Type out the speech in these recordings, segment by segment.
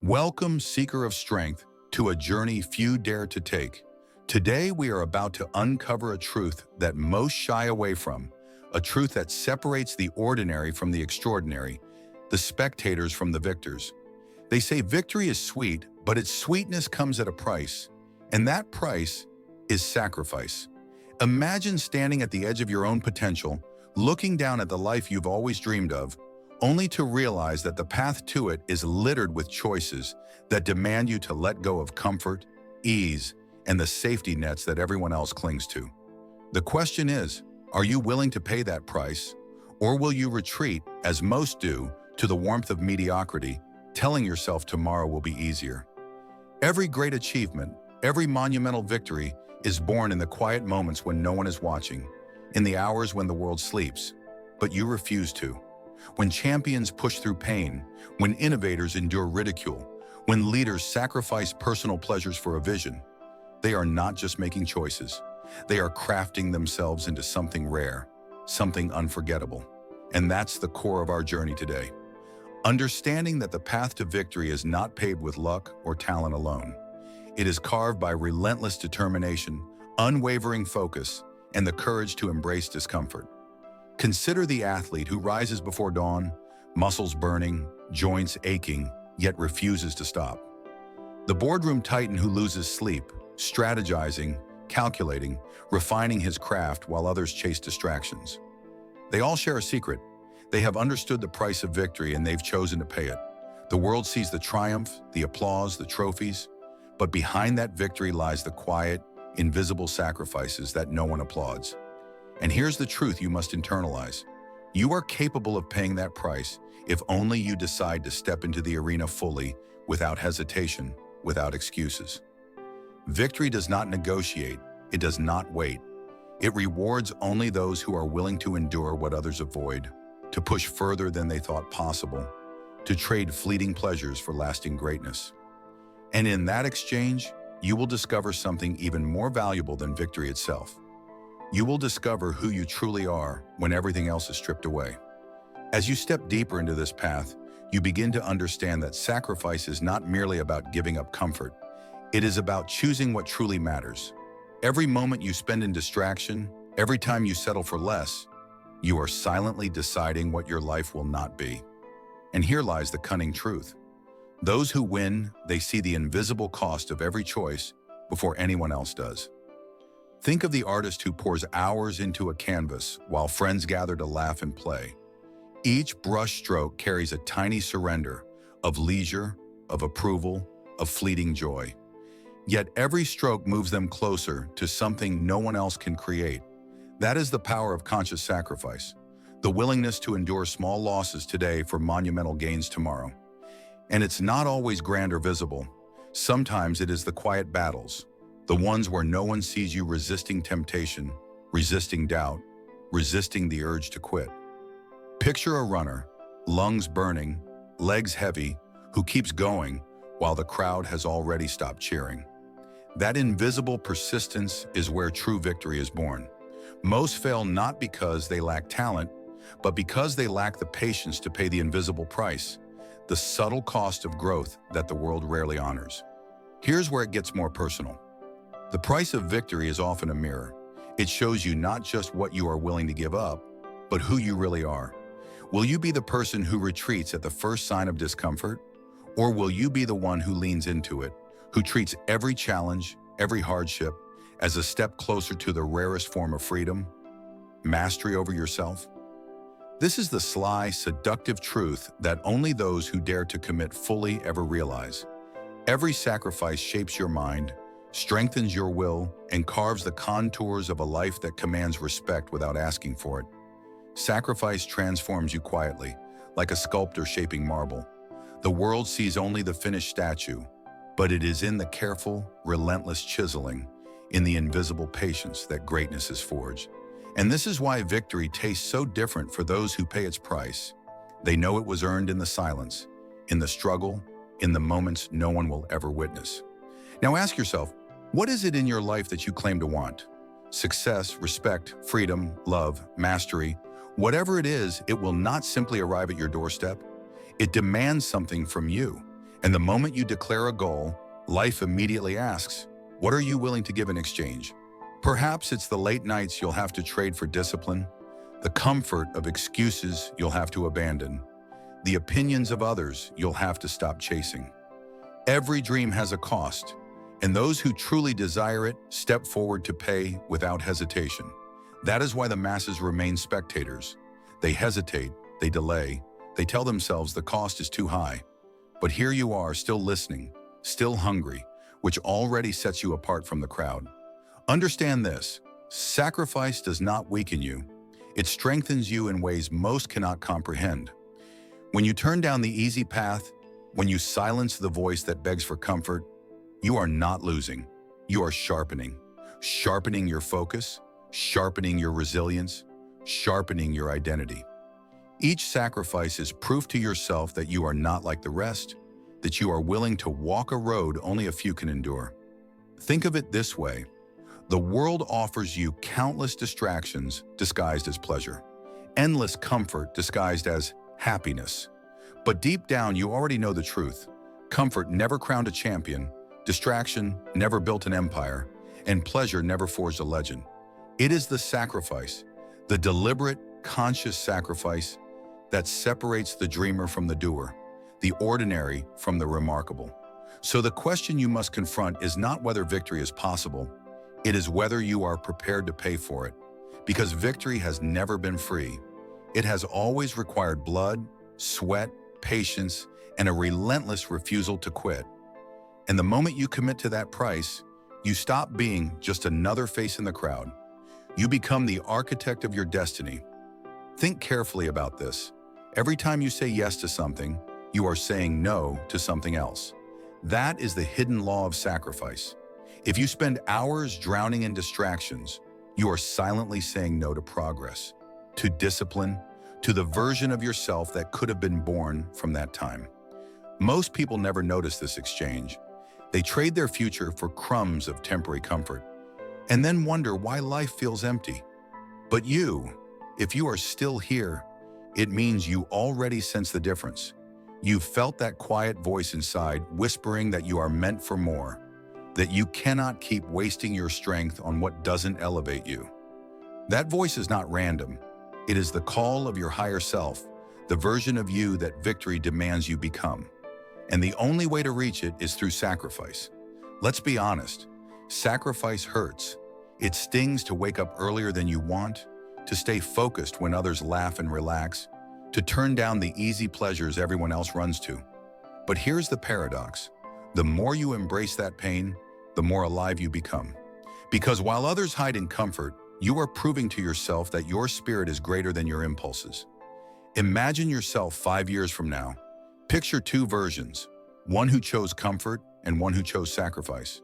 Welcome, seeker of strength, to a journey few dare to take. Today, we are about to uncover a truth that most shy away from, a truth that separates the ordinary from the extraordinary, the spectators from the victors. They say victory is sweet, but its sweetness comes at a price, and that price is sacrifice. Imagine standing at the edge of your own potential, looking down at the life you've always dreamed of, only to realize that the path to it is littered with choices that demand you to let go of comfort, ease, and the safety nets that everyone else clings to. The question is, are you willing to pay that price, or will you retreat, as most do, to the warmth of mediocrity, telling yourself tomorrow will be easier? Every great achievement, every monumental victory is born in the quiet moments when no one is watching, in the hours when the world sleeps, but you refuse to. When champions push through pain, when innovators endure ridicule, when leaders sacrifice personal pleasures for a vision, they are not just making choices. They are crafting themselves into something rare, something unforgettable. And that's the core of our journey today. Understanding that the path to victory is not paved with luck or talent alone. It is carved by relentless determination, unwavering focus, and the courage to embrace discomfort. Consider the athlete who rises before dawn, muscles burning, joints aching, yet refuses to stop. The boardroom titan who loses sleep, strategizing, calculating, refining his craft while others chase distractions. They all share a secret. They have understood the price of victory and they've chosen to pay it. The world sees the triumph, the applause, the trophies, but behind that victory lies the quiet, invisible sacrifices that no one applauds. And here's the truth you must internalize. You are capable of paying that price if only you decide to step into the arena fully, without hesitation, without excuses. Victory does not negotiate, it does not wait. It rewards only those who are willing to endure what others avoid, to push further than they thought possible, to trade fleeting pleasures for lasting greatness. And in that exchange, you will discover something even more valuable than victory itself. You will discover who you truly are when everything else is stripped away. As you step deeper into this path, you begin to understand that sacrifice is not merely about giving up comfort. It is about choosing what truly matters. Every moment you spend in distraction, every time you settle for less, you are silently deciding what your life will not be. And here lies the cunning truth. Those who win, they see the invisible cost of every choice before anyone else does. Think of the artist who pours hours into a canvas while friends gather to laugh and play. Each brush stroke carries a tiny surrender of leisure, of approval, of fleeting joy. Yet every stroke moves them closer to something no one else can create. That is the power of conscious sacrifice, the willingness to endure small losses today for monumental gains tomorrow. And it's not always grand or visible. Sometimes it is the quiet battles, the ones where no one sees you resisting temptation, resisting doubt, resisting the urge to quit. Picture a runner, lungs burning, legs heavy, who keeps going while the crowd has already stopped cheering. That invisible persistence is where true victory is born. Most fail not because they lack talent, but because they lack the patience to pay the invisible price, the subtle cost of growth that the world rarely honors. Here's where it gets more personal. The price of victory is often a mirror. It shows you not just what you are willing to give up, but who you really are. Will you be the person who retreats at the first sign of discomfort? Or will you be the one who leans into it, who treats every challenge, every hardship, as a step closer to the rarest form of freedom, mastery over yourself? This is the sly, seductive truth that only those who dare to commit fully ever realize. Every sacrifice shapes your mind, strengthens your will, and carves the contours of a life that commands respect without asking for it. Sacrifice transforms you quietly, like a sculptor shaping marble. The world sees only the finished statue, but it is in the careful, relentless chiseling, in the invisible patience that greatness is forged. And this is why victory tastes so different for those who pay its price. They know it was earned in the silence, in the struggle, in the moments no one will ever witness. Now ask yourself, what is it in your life that you claim to want? Success, respect, freedom, love, mastery. Whatever it is, it will not simply arrive at your doorstep. It demands something from you. And the moment you declare a goal, life immediately asks, what are you willing to give in exchange? Perhaps it's the late nights you'll have to trade for discipline, the comfort of excuses you'll have to abandon, the opinions of others you'll have to stop chasing. Every dream has a cost, and those who truly desire it step forward to pay without hesitation. That is why the masses remain spectators. They hesitate, they delay, they tell themselves the cost is too high. But here you are, still listening, still hungry, which already sets you apart from the crowd. Understand this: sacrifice does not weaken you. It strengthens you in ways most cannot comprehend. When you turn down the easy path, when you silence the voice that begs for comfort, you are not losing. You are sharpening. Sharpening your focus, sharpening your resilience, sharpening your identity. Each sacrifice is proof to yourself that you are not like the rest, that you are willing to walk a road only a few can endure. Think of it this way: the world offers you countless distractions disguised as pleasure, endless comfort disguised as happiness. But deep down, you already know the truth. Comfort never crowned a champion, distraction never built an empire, and pleasure never forged a legend. It is the sacrifice, the deliberate, conscious sacrifice, that separates the dreamer from the doer, the ordinary from the remarkable. So the question you must confront is not whether victory is possible, it is whether you are prepared to pay for it. Because victory has never been free. It has always required blood, sweat, patience, and a relentless refusal to quit. And the moment you commit to that price, you stop being just another face in the crowd. You become the architect of your destiny. Think carefully about this. Every time you say yes to something, you are saying no to something else. That is the hidden law of sacrifice. If you spend hours drowning in distractions, you are silently saying no to progress, to discipline, to the version of yourself that could have been born from that time. Most people never notice this exchange. They trade their future for crumbs of temporary comfort, and then wonder why life feels empty. But you, if you are still here, it means you already sense the difference. You've felt that quiet voice inside whispering that you are meant for more, that you cannot keep wasting your strength on what doesn't elevate you. That voice is not random. It is the call of your higher self, the version of you that victory demands you become. And the only way to reach it is through sacrifice. Let's be honest, sacrifice hurts. It stings to wake up earlier than you want, to stay focused when others laugh and relax, to turn down the easy pleasures everyone else runs to. But here's the paradox. The more you embrace that pain, the more alive you become. Because while others hide in comfort, you are proving to yourself that your spirit is greater than your impulses. Imagine yourself 5 years from now. Picture two versions, one who chose comfort and one who chose sacrifice.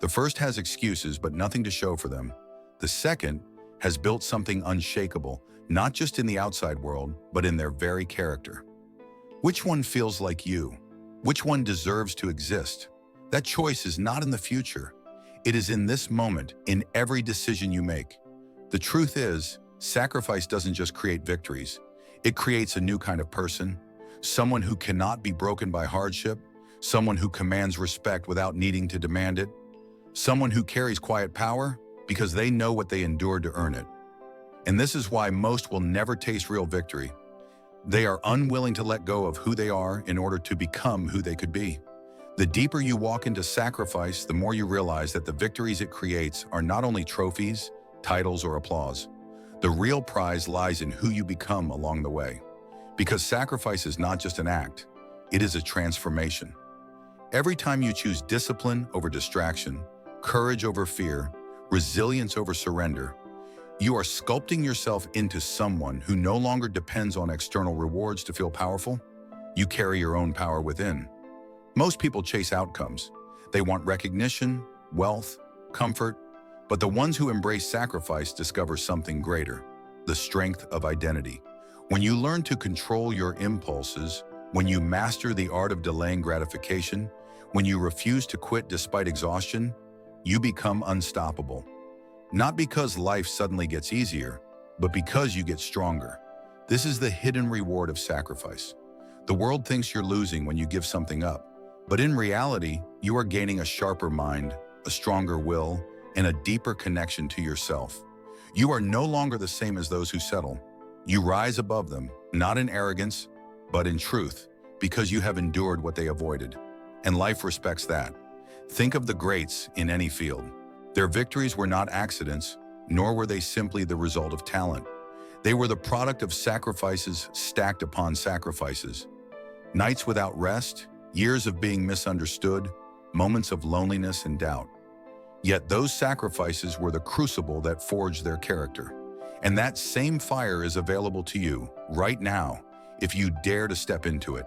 The first has excuses but nothing to show for them. The second has built something unshakable, not just in the outside world, but in their very character. Which one feels like you? Which one deserves to exist? That choice is not in the future. It is in this moment, in every decision you make. The truth is, sacrifice doesn't just create victories. It creates a new kind of person, someone who cannot be broken by hardship, someone who commands respect without needing to demand it, someone who carries quiet power because they know what they endured to earn it. And this is why most will never taste real victory. They are unwilling to let go of who they are in order to become who they could be. The deeper you walk into sacrifice, the more you realize that the victories it creates are not only trophies, titles, or applause. The real prize lies in who you become along the way. Because sacrifice is not just an act, it is a transformation. Every time you choose discipline over distraction, courage over fear, resilience over surrender, you are sculpting yourself into someone who no longer depends on external rewards to feel powerful. You carry your own power within. Most people chase outcomes. They want recognition, wealth, comfort, but the ones who embrace sacrifice discover something greater, the strength of identity. When you learn to control your impulses, when you master the art of delaying gratification, when you refuse to quit despite exhaustion, you become unstoppable. Not because life suddenly gets easier, but because you get stronger. This is the hidden reward of sacrifice. The world thinks you're losing when you give something up, But in reality, you are gaining a sharper mind, a stronger will, and a deeper connection to yourself. You are no longer the same as those who settle. You rise above them, not in arrogance, but in truth, because you have endured what they avoided. And life respects that. Think of the greats in any field. Their victories were not accidents, nor were they simply the result of talent. They were the product of sacrifices stacked upon sacrifices. Nights without rest, years of being misunderstood, moments of loneliness and doubt. Yet those sacrifices were the crucible that forged their character. And that same fire is available to you right now if you dare to step into it.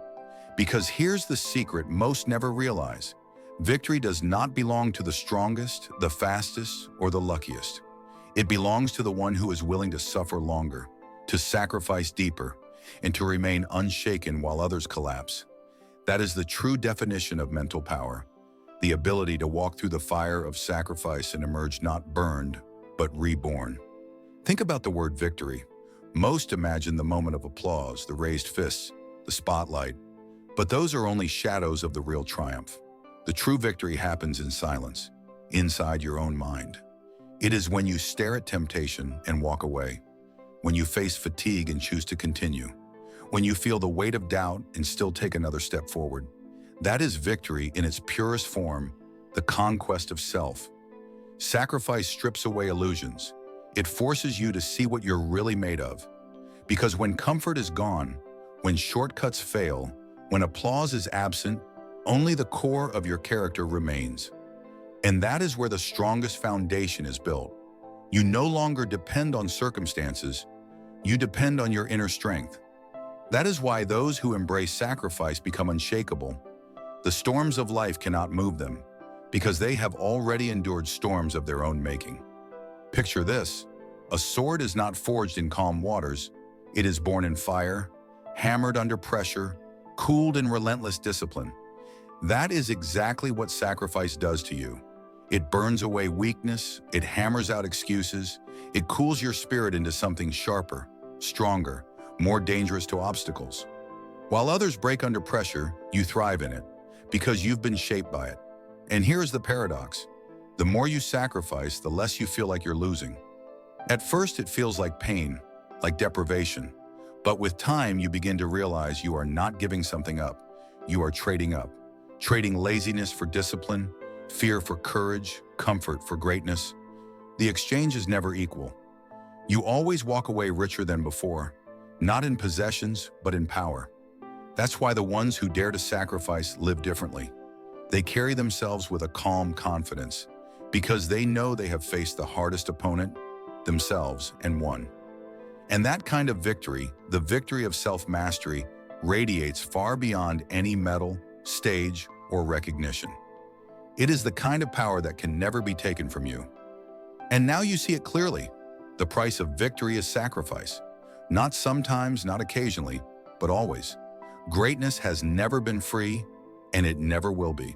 Because here's the secret most never realize. Victory does not belong to the strongest, the fastest, or the luckiest. It belongs to the one who is willing to suffer longer, to sacrifice deeper, and to remain unshaken while others collapse. That is the true definition of mental power, the ability to walk through the fire of sacrifice and emerge not burned, but reborn. Think about the word victory. Most imagine the moment of applause, the raised fists, the spotlight. But those are only shadows of the real triumph. The true victory happens in silence, inside your own mind. It is when you stare at temptation and walk away, when you face fatigue and choose to continue, when you feel the weight of doubt and still take another step forward. That is victory in its purest form, the conquest of self. Sacrifice strips away illusions. It forces you to see what you're really made of. Because when comfort is gone, when shortcuts fail, when applause is absent, only the core of your character remains. And that is where the strongest foundation is built. You no longer depend on circumstances, you depend on your inner strength. That is why those who embrace sacrifice become unshakable. The storms of life cannot move them, because they have already endured storms of their own making. Picture this: a sword is not forged in calm waters, it is born in fire, hammered under pressure, cooled in relentless discipline. That is exactly what sacrifice does to you. It burns away weakness, it hammers out excuses, it cools your spirit into something sharper, stronger, more dangerous to obstacles. While others break under pressure, you thrive in it, because you've been shaped by it. And here's the paradox. The more you sacrifice, the less you feel like you're losing. At first, it feels like pain, like deprivation. But with time, you begin to realize you are not giving something up. You are trading up. Trading laziness for discipline, fear for courage, comfort for greatness. The exchange is never equal. You always walk away richer than before, not in possessions, but in power. That's why the ones who dare to sacrifice live differently. They carry themselves with a calm confidence, because they know they have faced the hardest opponent, themselves, and won. And that kind of victory, the victory of self-mastery, radiates far beyond any medal, stage, or recognition. It is the kind of power that can never be taken from you. And now you see it clearly. The price of victory is sacrifice. Not sometimes, not occasionally, but always. Greatness has never been free, and it never will be.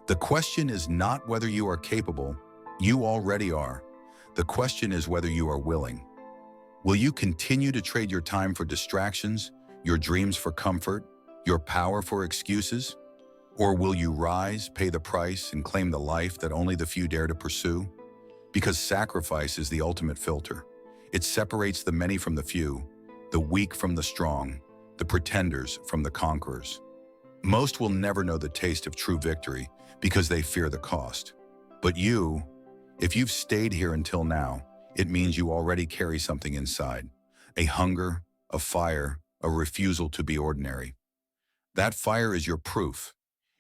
The question is not whether you are capable. You already are. The question is whether you are willing. Will you continue to trade your time for distractions, your dreams for comfort, your power for excuses? Or will you rise, pay the price, and claim the life that only the few dare to pursue? Because sacrifice is the ultimate filter. It separates the many from the few, the weak from the strong, the pretenders from the conquerors. Most will never know the taste of true victory because they fear the cost. But you, if you've stayed here until now, it means you already carry something inside, a hunger, a fire, a refusal to be ordinary. That fire is your proof.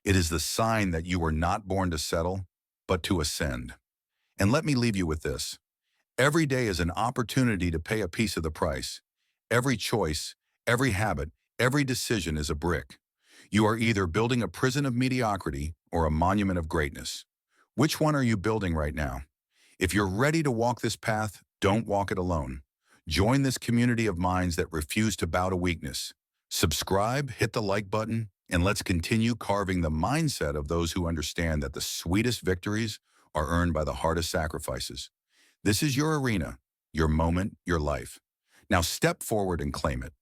It is the sign that you were not born to settle, but to ascend. And let me leave you with this. Every day is an opportunity to pay a piece of the price. Every choice, every habit, every decision is a brick. You are either building a prison of mediocrity or a monument of greatness. Which one are you building right now? If you're ready to walk this path, don't walk it alone. Join this community of minds that refuse to bow to weakness. Subscribe, hit the like button, and let's continue carving the mindset of those who understand that the sweetest victories are earned by the hardest sacrifices. This is your arena, your moment, your life. Now step forward and claim it.